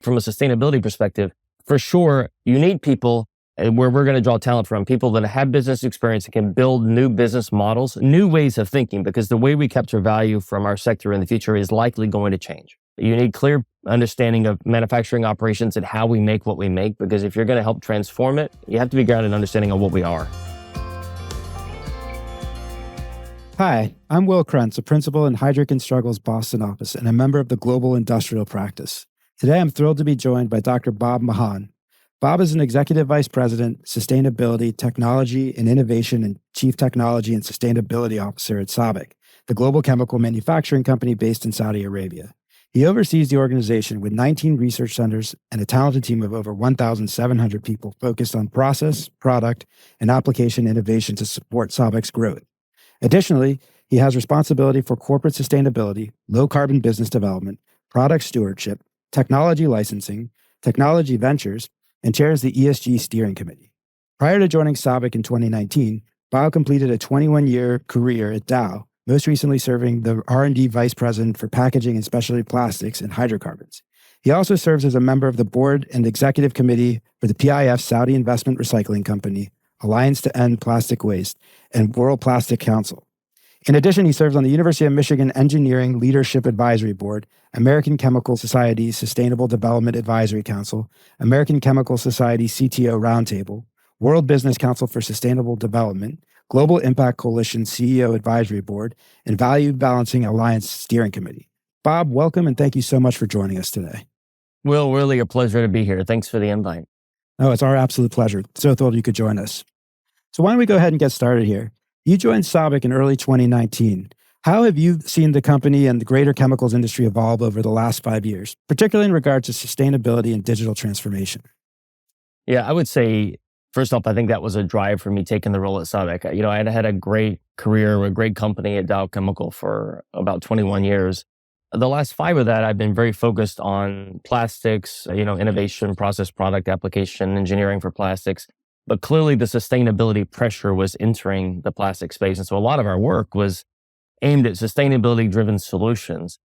from a sustainability perspective, for sure, you need people where we're going to draw talent from, people that have business experience and can build new business models, new ways of thinking, because the way we capture value from our sector in the future is likely going to change. You need clear understanding of manufacturing operations and how we make what we make, because if you're going to help transform it, you have to be grounded in understanding of what we are. Hi, I'm Will Krents, a principal in Heidrick Struggles Boston office and a member of the Global Industrial Practice. Today, I'm thrilled to be joined by Dr. Bob Maughon. Bob is an Executive Vice President, Sustainability, Technology, and Innovation and Chief Technology and Sustainability Officer at SABIC, the global chemical manufacturing company based in Saudi Arabia. He oversees the organization with 19 research centers and a talented team of over 1,700 people focused on process, product, and application innovation to support SABIC's growth. Additionally, he has responsibility for corporate sustainability, low-carbon business development, product stewardship, technology licensing, technology ventures, and chairs the ESG Steering Committee. Prior to joining SABIC in 2019, Bob completed a 21-year career at Dow, most recently serving the R&D Vice President for Packaging and Specialty Plastics and Hydrocarbons. He also serves as a member of the board and executive committee for the PIF Saudi Investment Recycling Company, Alliance to End Plastic Waste, and World Plastic Council. In addition, he serves on the University of Michigan Engineering Leadership Advisory Board, American Chemical Society Sustainable Development Advisory Council, American Chemical Society CTO Roundtable, World Business Council for Sustainable Development, Global Impact Coalition CEO Advisory Board, and Value Balancing Alliance Steering Committee. Bob, welcome and thank you so much for joining us today. Will, really a pleasure to be here. Thanks for the invite. Oh, it's our absolute pleasure. So thrilled you could join us. So why don't we go ahead and get started here? You joined SABIC in early 2019. How have you seen the company and the greater chemicals industry evolve over the last 5 years, particularly in regard to sustainability and digital transformation? Yeah, I would say, first off, I think that was a drive for me taking the role at SABIC. I had a great career with a great company at Dow Chemical for about 21 years. The last 5 of that, I've been very focused on plastics, innovation, process, product, application, engineering for plastics. But clearly the sustainability pressure was entering the plastic space. And so a lot of our work was aimed at sustainability-driven solutions.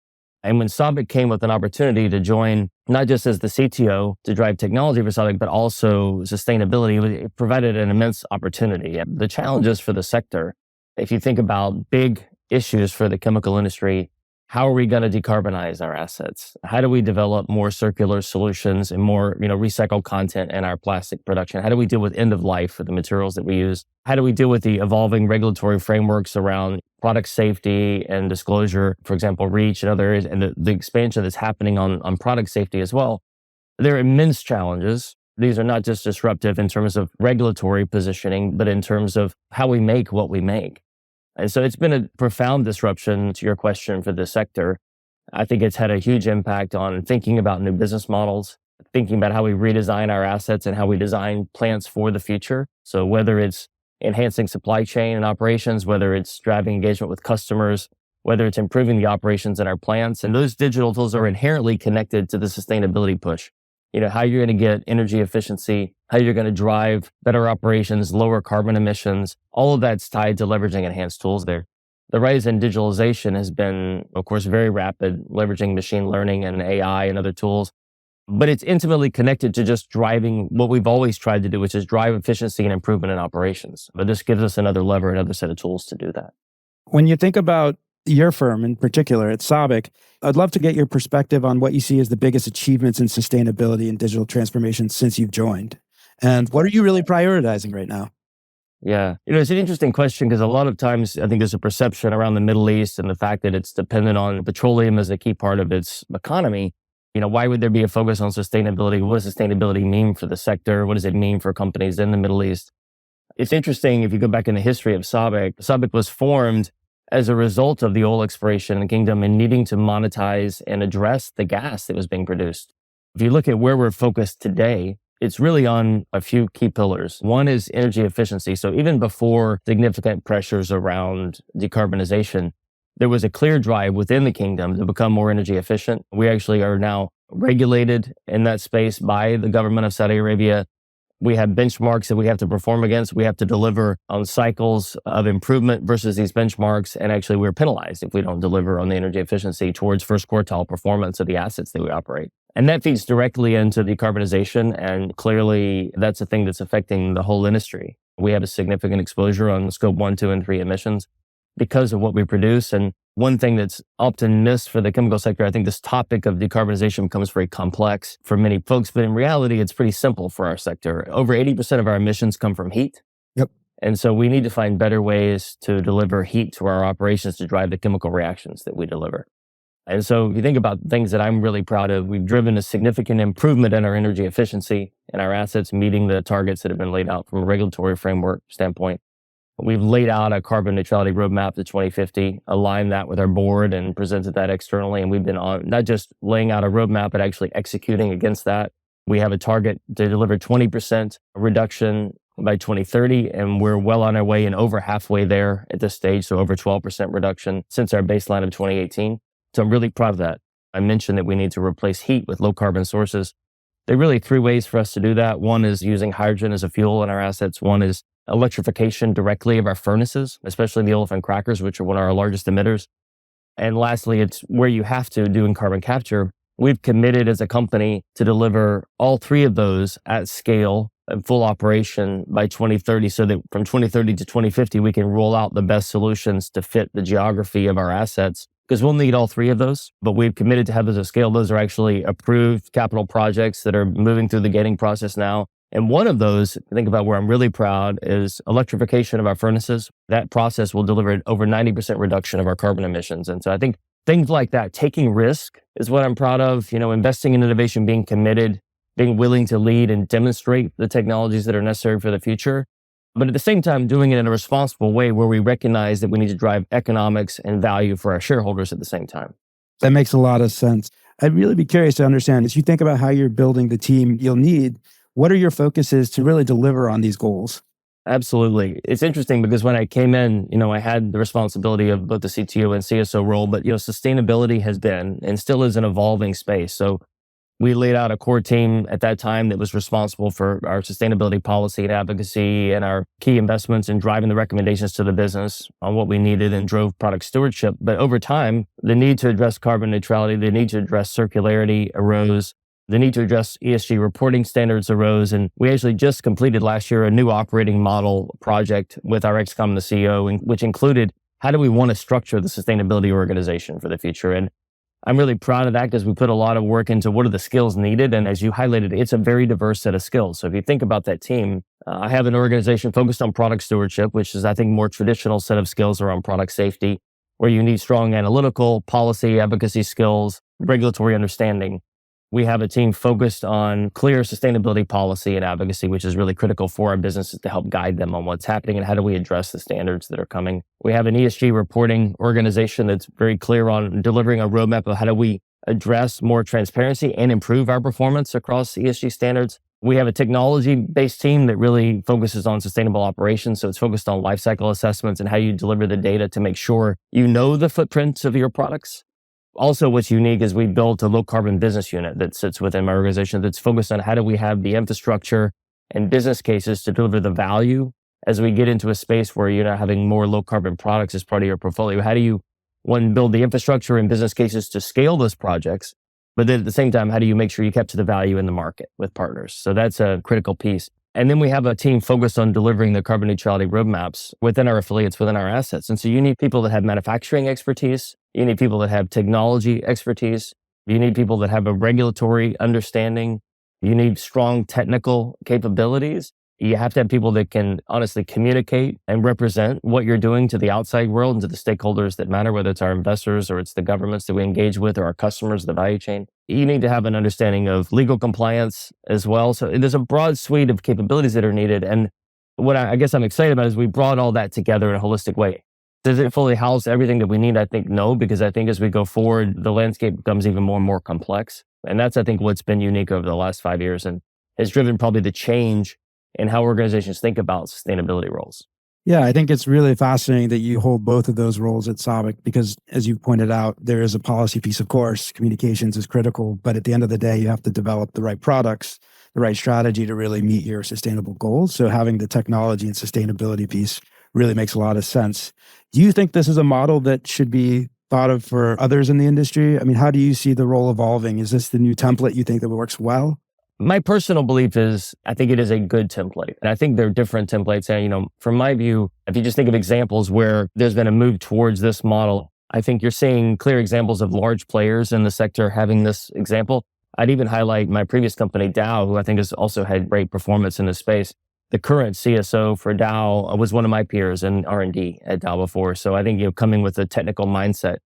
And when SABIC came with an opportunity to join, not just as the CTO to drive technology for SABIC, but also sustainability, it provided an immense opportunity. The challenges for the sector, if you think about big issues for the chemical industry, how are we going to decarbonize our assets? How do we develop more circular solutions and more, recycled content in our plastic production? How do we deal with end of life for the materials that we use? How do we deal with the evolving regulatory frameworks around product safety and disclosure, for example, REACH and other areas, and the expansion that's happening on product safety as well? There are immense challenges. These are not just disruptive in terms of regulatory positioning, but in terms of how we make what we make. And so it's been a profound disruption to your question for the sector. I think it's had a huge impact on thinking about new business models, thinking about how we redesign our assets and how we design plants for the future. So whether it's enhancing supply chain and operations, whether it's driving engagement with customers, whether it's improving the operations in our plants, and those digital tools are inherently connected to the sustainability push. How you're going to get energy efficiency, how you're going to drive better operations, lower carbon emissions, all of that's tied to leveraging enhanced tools there. The rise in digitalization has been, of course, very rapid, leveraging machine learning and AI and other tools. But it's intimately connected to just driving what we've always tried to do, which is drive efficiency and improvement in operations. But this gives us another lever, another set of tools to do that. When you think about your firm in particular at SABIC, I'd love to get your perspective on what you see as the biggest achievements in sustainability and digital transformation since you've joined. And what are you really prioritizing right now? Yeah. It's an interesting question because a lot of times I think there's a perception around the Middle East and the fact that it's dependent on petroleum as a key part of its economy. Why would there be a focus on sustainability? What does sustainability mean for the sector? What does it mean for companies in the Middle East? It's interesting if you go back in the history of SABIC. SABIC was formed as a result of the oil exploration in the kingdom and needing to monetize and address the gas that was being produced. If you look at where we're focused today, it's really on a few key pillars. One is energy efficiency. So even before significant pressures around decarbonization, there was a clear drive within the kingdom to become more energy efficient. We actually are now regulated in that space by the government of Saudi Arabia. We have benchmarks that we have to perform against. We have to deliver on cycles of improvement versus these benchmarks. And actually, we're penalized if we don't deliver on the energy efficiency towards first quartile performance of the assets that we operate. And that feeds directly into decarbonization. And clearly, that's a thing that's affecting the whole industry. We have a significant exposure on scope 1, 2, and 3 emissions because of what we produce. And one thing that's often missed for the chemical sector, I think this topic of decarbonization becomes very complex for many folks, but in reality, it's pretty simple for our sector. Over 80% of our emissions come from heat. Yep. And so we need to find better ways to deliver heat to our operations to drive the chemical reactions that we deliver. And so if you think about things that I'm really proud of, we've driven a significant improvement in our energy efficiency and our assets meeting the targets that have been laid out from a regulatory framework standpoint. We've laid out a carbon neutrality roadmap to 2050, aligned that with our board and presented that externally. And we've been on not just laying out a roadmap, but actually executing against that. We have a target to deliver 20% reduction by 2030, and we're well on our way and over halfway there at this stage. So over 12% reduction since our baseline of 2018. So I'm really proud of that. I mentioned that we need to replace heat with low carbon sources. There are really three ways for us to do that. One is using hydrogen as a fuel in our assets. One is electrification directly of our furnaces, especially the olefin crackers, which are one of our largest emitters. And lastly, it's where you have to do in carbon capture. We've committed as a company to deliver all three of those at scale and full operation by 2030, so that from 2030 to 2050, we can roll out the best solutions to fit the geography of our assets, because we'll need all three of those, but we've committed to have those at scale. Those are actually approved capital projects that are moving through the gating process now. And one of those, think about where I'm really proud, is electrification of our furnaces. That process will deliver over 90% reduction of our carbon emissions. And so I think things like that, taking risk is what I'm proud of, investing in innovation, being committed, being willing to lead and demonstrate the technologies that are necessary for the future. But at the same time, doing it in a responsible way where we recognize that we need to drive economics and value for our shareholders at the same time. That makes a lot of sense. I'd really be curious to understand, as you think about how you're building the team you'll need, what are your focuses to really deliver on these goals? Absolutely. It's interesting because when I came in, I had the responsibility of both the CTO and CSO role, but, sustainability has been and still is an evolving space. So we laid out a core team at that time that was responsible for our sustainability policy and advocacy and our key investments in driving the recommendations to the business on what we needed and drove product stewardship. But over time, the need to address carbon neutrality, the need to address circularity arose. The need to address ESG reporting standards arose, and we actually just completed last year a new operating model project with our ex-com, the CEO, which included how do we want to structure the sustainability organization for the future. And I'm really proud of that because we put a lot of work into what are the skills needed. And as you highlighted, it's a very diverse set of skills. So if you think about that team, I have an organization focused on product stewardship, which is, I think, more traditional set of skills around product safety, where you need strong analytical, policy, advocacy skills, regulatory understanding. We have a team focused on clear sustainability policy and advocacy, which is really critical for our businesses to help guide them on what's happening and how do we address the standards that are coming. We have an ESG reporting organization that's very clear on delivering a roadmap of how do we address more transparency and improve our performance across ESG standards. We have a technology-based team that really focuses on sustainable operations. So it's focused on life cycle assessments and how you deliver the data to make sure you know the footprints of your products. Also, what's unique is we built a low carbon business unit that sits within my organization that's focused on how do we have the infrastructure and business cases to deliver the value as we get into a space where you're not having more low carbon products as part of your portfolio. How do you, one, build the infrastructure and business cases to scale those projects? But then at the same time, how do you make sure you capture the value in the market with partners? So that's a critical piece. And then we have a team focused on delivering the carbon neutrality roadmaps within our affiliates, within our assets. And so you need people that have manufacturing expertise. You need people that have technology expertise. You need people that have a regulatory understanding. You need strong technical capabilities. You have to have people that can honestly communicate and represent what you're doing to the outside world and to the stakeholders that matter, whether it's our investors or it's the governments that we engage with or our customers, the value chain. You need to have an understanding of legal compliance as well. So there's a broad suite of capabilities that are needed. And what I guess I'm excited about is we brought all that together in a holistic way. Does it fully house everything that we need? I think no, because I think as we go forward, the landscape becomes even more and more complex. And that's, I think, what's been unique over the last 5 years and has driven probably the change in how organizations think about sustainability roles. Yeah, I think it's really fascinating that you hold both of those roles at SABIC because, as you pointed out, there is a policy piece, of course. Communications is critical, but at the end of the day, you have to develop the right products the right strategy to really meet your sustainable goals. So having the technology and sustainability piece really makes a lot of sense. Do you think this is a model that should be thought of for others in the industry? I mean, how do you see the role evolving? Is this the new template you think that works well? My personal belief is I think it is a good template. And I think there are different templates. And, from my view, if you just think of examples where there's been a move towards this model, I think you're seeing clear examples of large players in the sector having this example. I'd even highlight my previous company, Dow, who I think has also had great performance in this space. The current CSO for Dow was one of my peers in R&D at Dow before. So I think, coming with a technical mindset.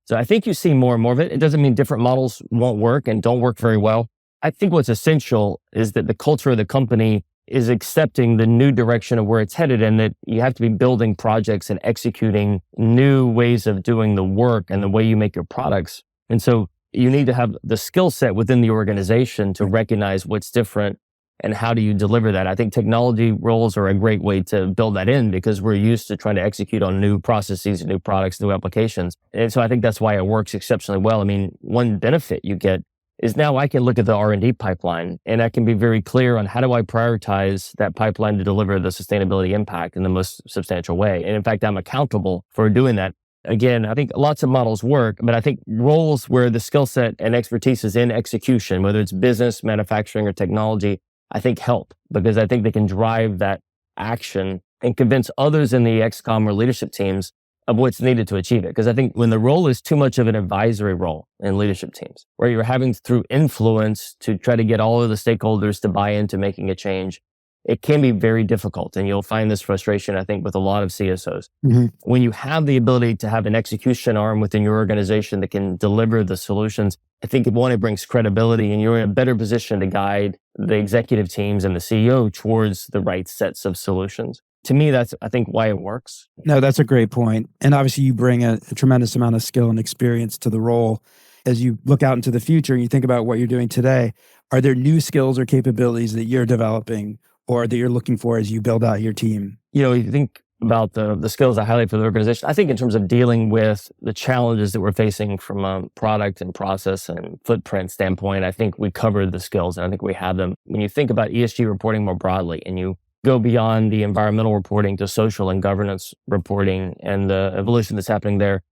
So I think you see more and more of it. It doesn't mean different models won't work and don't work very well. I think what's essential is that the culture of the company is accepting the new direction of where it's headed, and that you have to be building projects and executing new ways of doing the work and the way you make your products. And so you need to have the skill set within the organization to recognize what's different and how do you deliver that. I think technology roles are a great way to build that in because we're used to trying to execute on new processes, new products, new applications. And so I think that's why it works exceptionally well. I mean, one benefit you get is now I can look at the R&D pipeline and I can be very clear on how do I prioritize that pipeline to deliver the sustainability impact in the most substantial way. And in fact, I'm accountable for doing that. Again, I think lots of models work, but I think roles where the skill set and expertise is in execution, whether it's business, manufacturing, or technology, I think help because I think they can drive that action and convince others in the XCOM or leadership teams of what's needed to achieve it. Because I think when the role is too much of an advisory role in leadership teams, where you're having through influence to try to get all of the stakeholders to buy into making a change, it can be very difficult. And you'll find this frustration, I think, with a lot of CSOs. Mm-hmm. When you have the ability to have an execution arm within your organization that can deliver the solutions, I think it brings credibility and you're in a better position to guide the executive teams and the CEO towards the right sets of solutions. To me, that's, I think, why it works. No, that's a great point. And obviously you bring a tremendous amount of skill and experience to the role. As you look out into the future and you think about what you're doing today, are there new skills or capabilities that you're developing or that you're looking for as you build out your team? You think about the skills I highlight for the organization. I think in terms of dealing with the challenges that we're facing from a product and process and footprint standpoint, I think we covered the skills and I think we have them. When you think about ESG reporting more broadly and you go beyond the environmental reporting to social and governance reporting and the evolution that's happening there,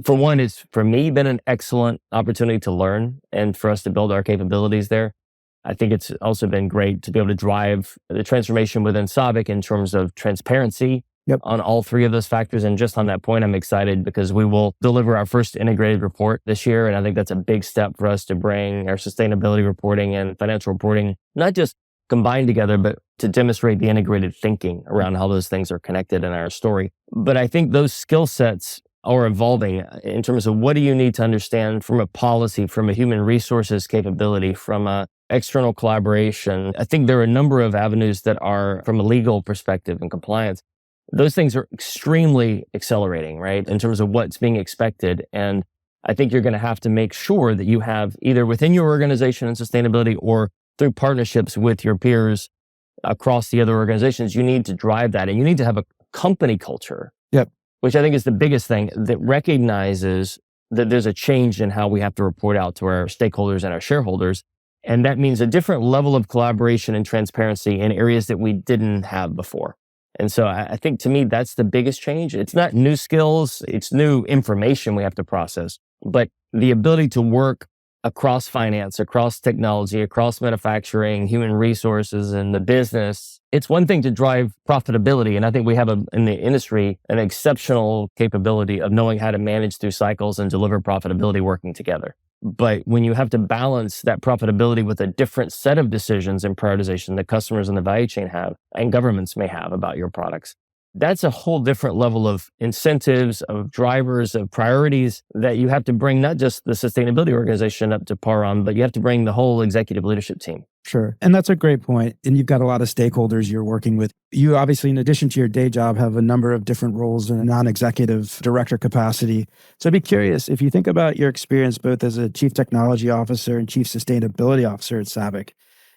for one, it's for me been an excellent opportunity to learn and for us to build our capabilities there. I think it's also been great to be able to drive the transformation within SABIC in terms of transparency on all three of those factors. And just on that point, I'm excited because we will deliver our first integrated report this year. And I think that's a big step for us to bring our sustainability reporting and financial reporting, not just combined together, but to demonstrate the integrated thinking around how those things are connected in our story. But I think those skill sets are evolving in terms of what do you need to understand from a policy, from a human resources capability, from a external collaboration. I think there are a number of avenues that are from a legal perspective and compliance. Those things are extremely accelerating, right? In terms of what's being expected. And I think you're going to have to make sure that you have either within your organization and sustainability or through partnerships with your peers across the other organizations, you need to drive that. And you need to have a company culture, which I think is the biggest thing that recognizes that there's a change in how we have to report out to our stakeholders and our shareholders. And that means a different level of collaboration and transparency in areas that we didn't have before. And so I think to me, that's the biggest change. It's not new skills, it's new information we have to process, but the ability to work across finance, across technology, across manufacturing, human resources, and the business. It's one thing to drive profitability. And I think we have in the industry an exceptional capability of knowing how to manage through cycles and deliver profitability working together. But when you have to balance that profitability with a different set of decisions and prioritization that customers in the value chain have and governments may have about your products, that's a whole different level of incentives, of drivers, of priorities that you have to bring not just the sustainability organization up to par on, but you have to bring the whole executive leadership team. Sure. And that's a great point. And you've got a lot of stakeholders you're working with. You obviously, in addition to your day job, have a number of different roles in a non-executive director capacity. So I'd be curious, if you think about your experience both as a chief technology officer and chief sustainability officer at SABIC,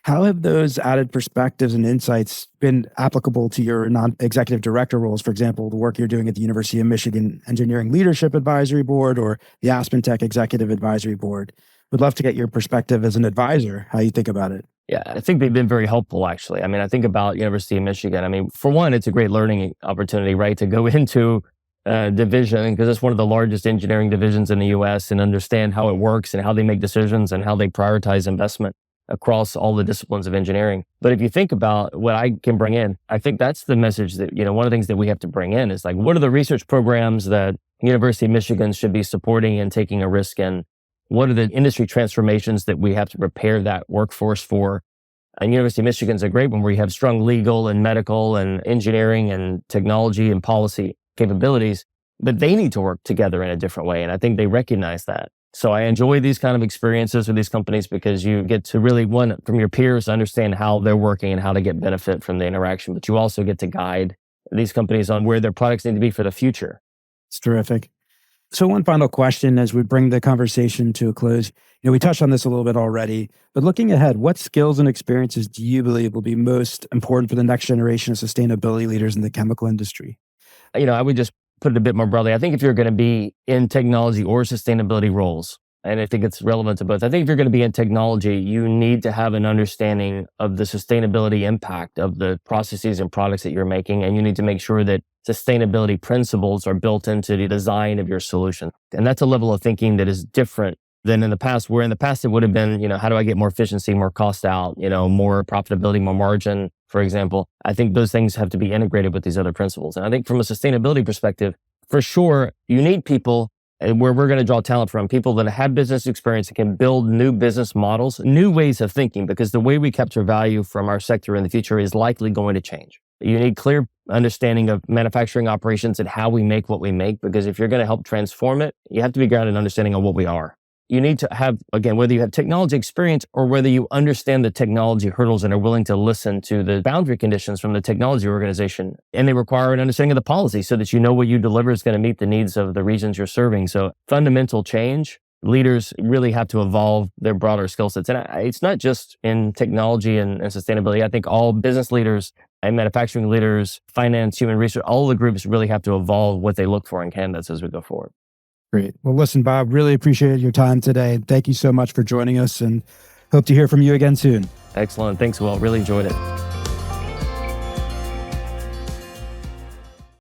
how have those added perspectives and insights been applicable to your non-executive director roles? For example, the work you're doing at the University of Michigan Engineering Leadership Advisory Board or the Aspen Tech Executive Advisory Board. Would love to get your perspective as an advisor, how you think about it. Yeah, I think they've been very helpful, actually. I mean, I think about University of Michigan. I mean, for one, it's a great learning opportunity, right? To go into a division, because it's one of the largest engineering divisions in the US, and understand how it works and how they make decisions and how they prioritize investment across all the disciplines of engineering. But if you think about what I can bring in, I think that's the message that, one of the things that we have to bring in is like, what are the research programs that University of Michigan should be supporting and taking a risk in? What are the industry transformations that we have to prepare that workforce for? And University of Michigan is a great one where you have strong legal and medical and engineering and technology and policy capabilities, but they need to work together in a different way. And I think they recognize that. So I enjoy these kind of experiences with these companies because you get to really, one, from your peers, understand how they're working and how to get benefit from the interaction, but you also get to guide these companies on where their products need to be for the future. It's terrific. So one final question as we bring the conversation to a close. We touched on this a little bit already, but looking ahead, what skills and experiences do you believe will be most important for the next generation of sustainability leaders in the chemical industry? I would just put it a bit more broadly. I think if you're going to be in technology or sustainability roles, and I think it's relevant to both, I think if you're going to be in technology, you need to have an understanding of the sustainability impact of the processes and products that you're making, and you need to make sure that sustainability principles are built into the design of your solution. And that's a level of thinking that is different than in the past, where in the past it would have been, how do I get more efficiency, more cost out, more profitability, more margin, for example. I think those things have to be integrated with these other principles. And I think from a sustainability perspective, for sure, you need people, and where we're going to draw talent from, people that have business experience and can build new business models, new ways of thinking, because the way we capture value from our sector in the future is likely going to change. You need clear understanding of manufacturing operations and how we make what we make, because if you're going to help transform it, you have to be grounded in understanding of what we are. You need to have, again, whether you have technology experience or whether you understand the technology hurdles and are willing to listen to the boundary conditions from the technology organization. And they require an understanding of the policy so that you know what you deliver is going to meet the needs of the regions you're serving. So fundamental change, leaders really have to evolve their broader skill sets. And it's not just in technology and sustainability. I think all business leaders and manufacturing leaders, finance, human research, all the groups really have to evolve what they look for in candidates as we go forward. Great. Well, listen, Bob, really appreciate your time today. Thank you so much for joining us and hope to hear from you again soon. Excellent. Thanks, Will. Really enjoyed it.